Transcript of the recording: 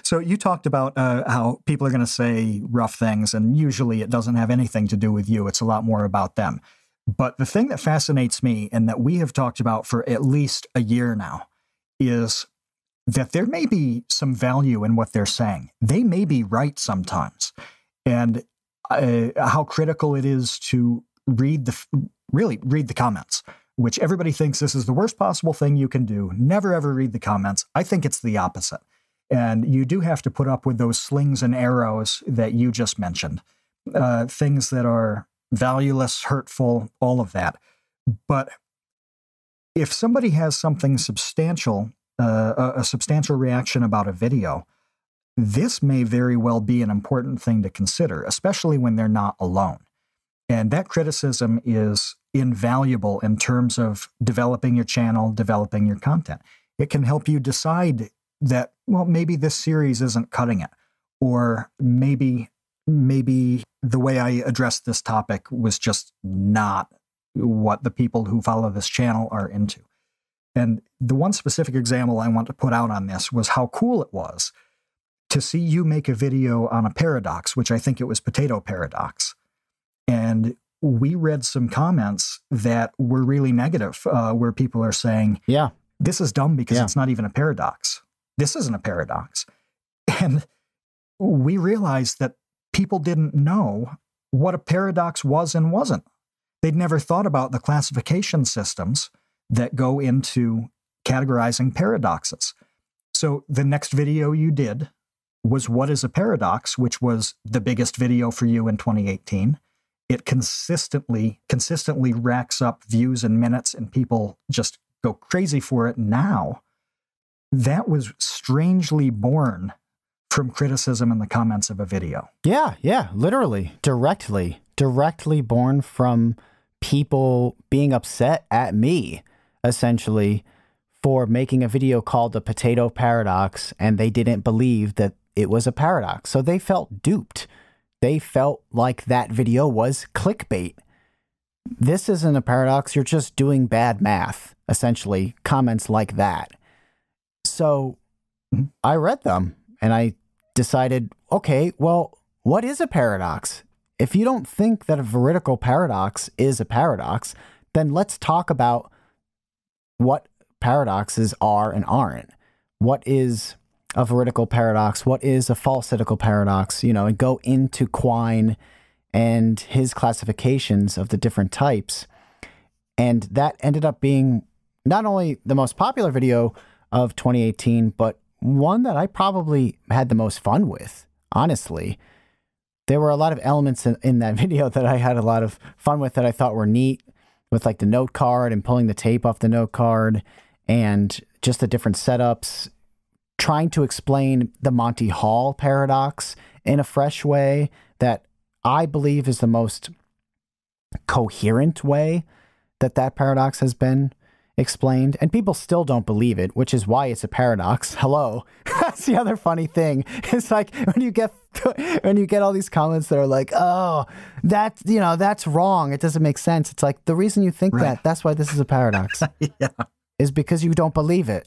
So you talked about how people are going to say rough things, and usually it doesn't have anything to do with you. It's a lot more about them. But the thing that fascinates me, and that we have talked about for at least a year now, is that there may be some value in what they're saying. They may be right sometimes. And how critical it is to read the comments, which everybody thinks this is the worst possible thing you can do. Never, ever read the comments. I think it's the opposite. And you do have to put up with those slings and arrows that you just mentioned, things that are valueless, hurtful, all of that. But if somebody has something substantial, a substantial reaction about a video, this may very well be an important thing to consider, especially when they're not alone. And that criticism is invaluable in terms of developing your channel, developing your content. It can help you decide that, well, maybe this series isn't cutting it, or maybe the way I addressed this topic was just not what the people who follow this channel are into. And the one specific example I want to put out on this was how cool it was to see you make a video on a paradox, which I think it was potato paradox. And we read some comments that were really negative, where people are saying, yeah, this is dumb because it's not even a paradox. This isn't a paradox. And we realized that people didn't know what a paradox was and wasn't. They'd never thought about the classification systems that go into categorizing paradoxes. So the next video you did was What is a Paradox, which was the biggest video for you in 2018. It consistently racks up views and minutes, and people just go crazy for it now. That was strangely born from criticism in the comments of a video. Yeah, literally, directly born from people being upset at me, essentially, for making a video called The Potato Paradox, and they didn't believe that it was a paradox. So they felt duped. They felt like that video was clickbait. This isn't a paradox. You're just doing bad math, essentially, comments like that. So I read them and I decided, okay, well, what is a paradox? If you don't think that a veridical paradox is a paradox, then let's talk about what paradoxes are and aren't. What is a veridical paradox? What is a falsitical paradox? You know, and go into Quine and his classifications of the different types. And that ended up being not only the most popular video of 2018, but one that I probably had the most fun with, honestly. There were a lot of elements in that video that I had a lot of fun with that I thought were neat, with like the note card and pulling the tape off the note card and just the different setups, trying to explain the Monty Hall paradox in a fresh way that I believe is the most coherent way that that paradox has been explained. And people still don't believe it, which is why it's a paradox. Hello. That's the other funny thing. It's like when you get all these comments that are like, oh, that's wrong. It doesn't make sense. It's like the reason you think that's why this is a paradox. Yeah. Is because you don't believe it.